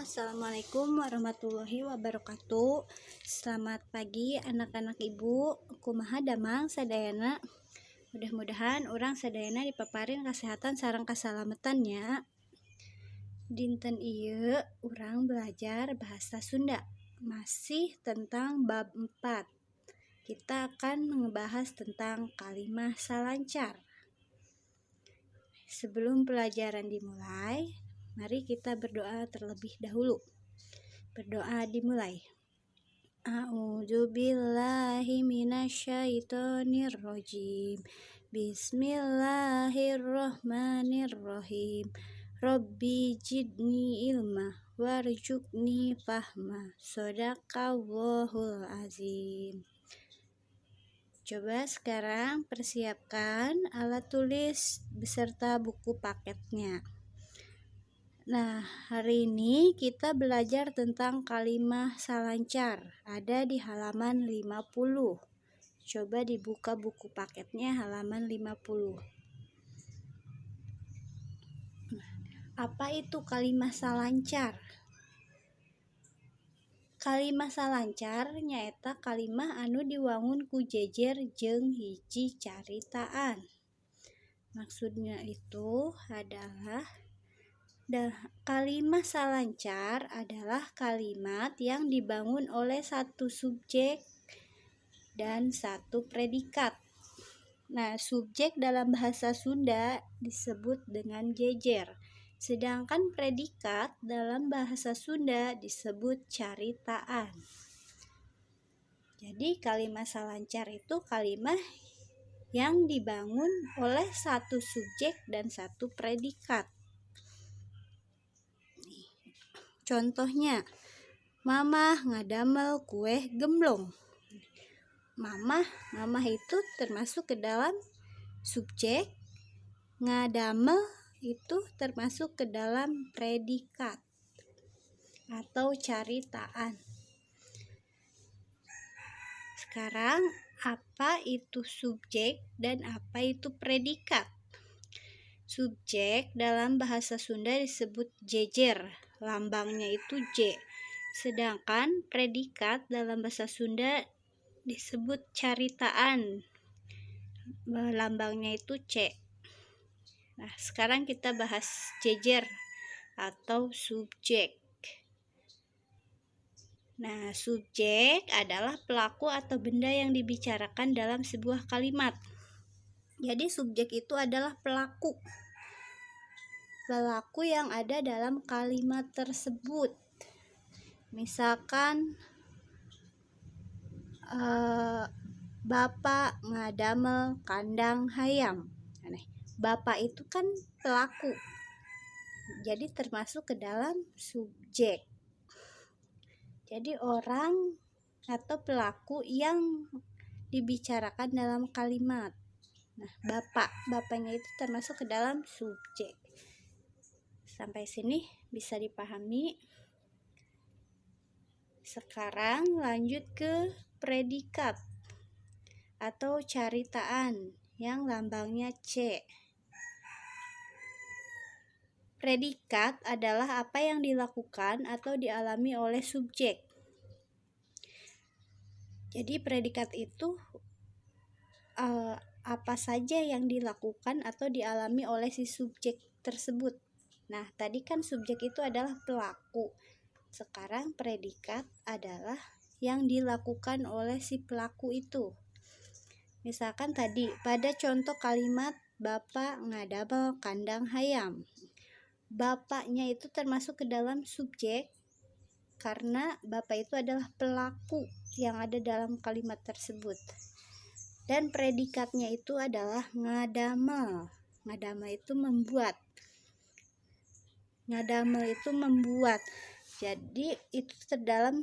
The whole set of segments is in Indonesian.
Assalamualaikum warahmatullahi wabarakatuh. Selamat pagi anak-anak ibu. Kumaha damang sadayana. Mudah-mudahan orang sadayana dipaparin kesehatan sareng kasalamatannya. Dinten ieu urang belajar bahasa Sunda. Masih tentang bab 4. Kita akan membahas tentang kalimah salancar. Sebelum pelajaran dimulai, mari kita berdoa terlebih dahulu. Berdoa dimulai. A'udzubillahi minasyaitonirrajim. Bismillahirrahmanirrahim. Rabbi jidni ilma warzuqni fahma. Shadaqallahul azim. Coba sekarang persiapkan alat tulis beserta buku paketnya. Nah, hari ini kita belajar tentang kalimah salancar. Ada di halaman 50. Coba dibuka buku paketnya halaman 50. Apa itu kalimah salancar? Kalimah salancar nyaeta kalimah anu diwangun ku jejer jeung hiji caritaan. Maksudnya itu adalah kalimah salancar adalah kalimat yang dibangun oleh satu subjek dan satu predikat. Nah, subjek dalam bahasa Sunda disebut dengan jejer. Sedangkan predikat dalam bahasa Sunda disebut caritaan. Jadi kalimat salancar itu kalimat yang dibangun oleh satu subjek dan satu predikat. Contohnya, Mamah ngadamel kue gemblong. Mamah itu termasuk ke dalam subjek, ngadamel itu termasuk ke dalam predikat atau caritaan. Sekarang, apa itu subjek dan apa itu predikat? Subjek dalam bahasa Sunda disebut jejer, lambangnya itu J. Sedangkan predikat dalam bahasa Sunda disebut caritaan, lambangnya itu C. Nah, sekarang kita bahas jejer atau subjek. Nah, subjek adalah pelaku atau benda yang dibicarakan dalam sebuah kalimat. Jadi subjek itu adalah pelaku yang ada dalam kalimat tersebut. Misalkan Bapak ngadamel kandang hayam. Bapak itu kan pelaku, jadi termasuk ke dalam subjek. Jadi orang atau pelaku yang dibicarakan dalam kalimat. Nah, bapaknya itu termasuk ke dalam subjek. Sampai sini bisa dipahami. Sekarang lanjut ke predikat atau caritaan yang lambangnya C. Predikat adalah apa yang dilakukan atau dialami oleh subjek. Jadi predikat itu apa saja yang dilakukan atau dialami oleh si subjek tersebut. Nah, tadi kan subjek itu adalah pelaku. Sekarang predikat adalah yang dilakukan oleh si pelaku itu. Misalkan tadi pada contoh kalimat Bapak ngadamel kandang hayam. Bapaknya itu termasuk ke dalam subjek karena Bapak itu adalah pelaku yang ada dalam kalimat tersebut. Dan predikatnya itu adalah ngadamel. Ngadamel itu membuat. Ngadamel itu membuat. Jadi itu terdalam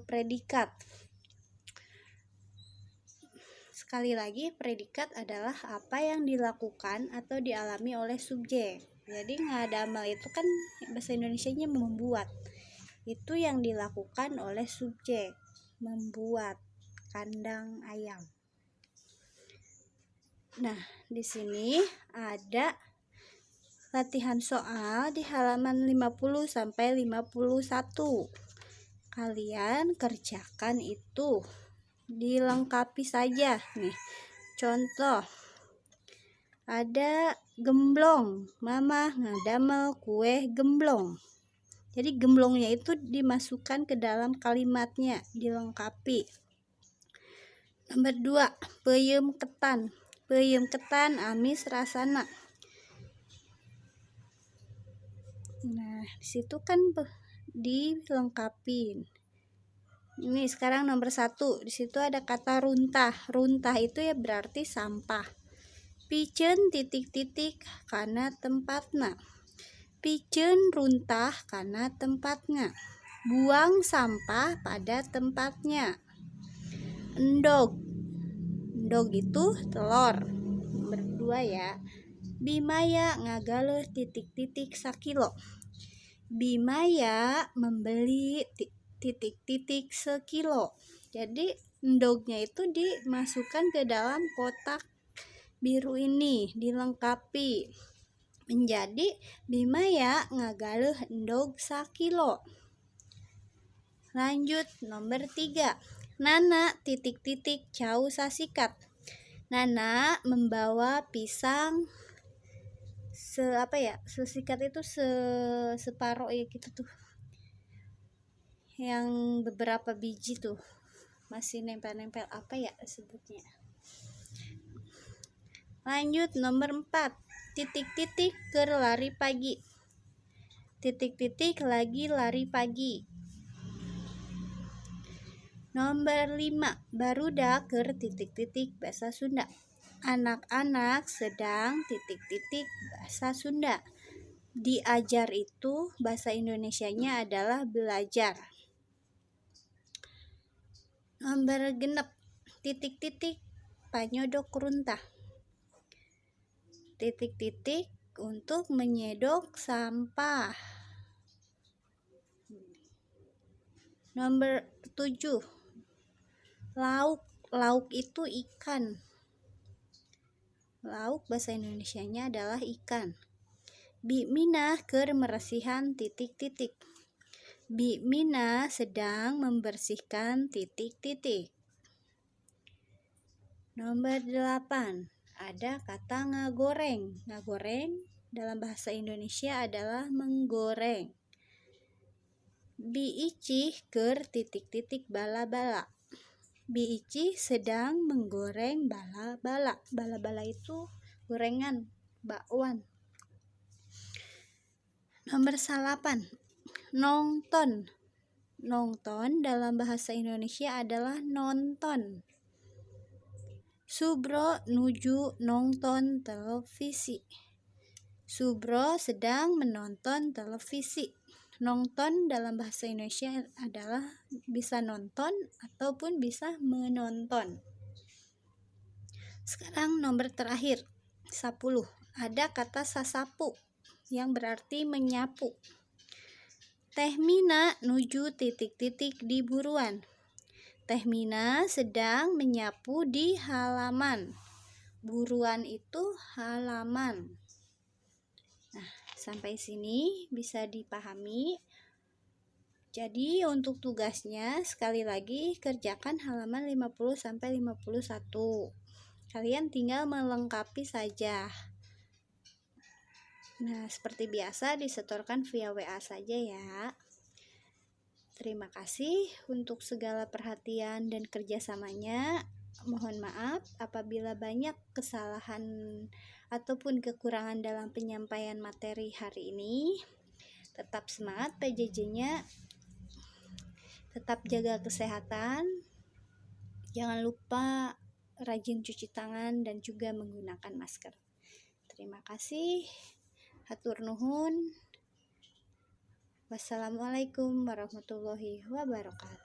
predikat. Sekali lagi, predikat adalah apa yang dilakukan atau dialami oleh subjek. Jadi ngadamel itu kan bahasa Indonesianya membuat. Itu yang dilakukan oleh subjek, membuat kandang ayam. Nah, di sini ada latihan soal di halaman 50 sampai 51. Kalian kerjakan itu, dilengkapi saja nih. Contoh, ada gemblong, mama ngadamel kue gemblong. Jadi gemblongnya itu dimasukkan ke dalam kalimatnya, dilengkapi. Nomor 2, peuyeum ketan. Peuyeum ketan amis rasana. Nah, disitu kan dilengkapin. Ini sekarang nomor 1, disitu ada kata runtah. Runtah itu ya berarti sampah. Piceun titik-titik kana tempatna. Piceun runtah kana tempatnya. Buang sampah pada tempatnya. Endog. Endog itu telur. Nomor 2 ya. Bimaya ngagaleuh titik-titik sakilo. Bimaya membeli titik-titik sekilo. Jadi endognya itu dimasukkan ke dalam kotak biru ini, dilengkapi menjadi Bimaya ngagaleuh endog sakilo. Lanjut nomor 3, Nana titik-titik cau sasikat. Nana membawa pisang sesikat itu separoh ya gitu tuh, yang beberapa biji tuh masih nempel-nempel, apa ya sebutnya. Lanjut nomor 4, titik-titik keur lari pagi. Titik-titik lagi lari pagi. Nomor 5, barudak keur titik-titik bahasa Sunda. Anak-anak sedang titik-titik bahasa Sunda. Diajar itu bahasa Indonesianya adalah belajar. Nomor 6, titik-titik panyodok runtah. Titik-titik untuk menyedok sampah. Nomor 7, lauk. Lauk itu ikan. Lauk bahasa Indonesianya adalah ikan. Bi Minah keur meresihan titik-titik. Bi Minah sedang membersihkan titik-titik. Nomor 8, ada kata ngagoreng. Ngagoreng dalam bahasa Indonesia adalah menggoreng. Bi Icih keur titik-titik bala-bala. Bi Icih sedang menggoreng bala-bala. Bala-bala itu gorengan, bakwan. Nomor 8, nongton. Nongton dalam bahasa Indonesia adalah nonton. Subro nuju nonton televisi. Subro sedang menonton televisi. Nonton dalam bahasa Indonesia adalah bisa nonton ataupun bisa menonton. Sekarang nomor terakhir, 10. Ada kata sasapu yang berarti menyapu. Teh Mina nuju titik-titik di buruan. Teh Mina sedang menyapu di halaman. Buruan itu halaman. Nah, sampai sini bisa dipahami. Jadi untuk tugasnya sekali lagi kerjakan halaman 50 sampai 51. Kalian tinggal melengkapi saja. Nah, seperti biasa disetorkan via WA saja ya. Terima kasih untuk segala perhatian dan kerjasamanya. Mohon maaf apabila banyak kesalahan ataupun kekurangan dalam penyampaian materi hari ini. Tetap semangat PJJ-nya. Tetap jaga kesehatan. Jangan lupa rajin cuci tangan dan juga menggunakan masker. Terima kasih. Hatur nuhun. Wassalamualaikum warahmatullahi wabarakatuh.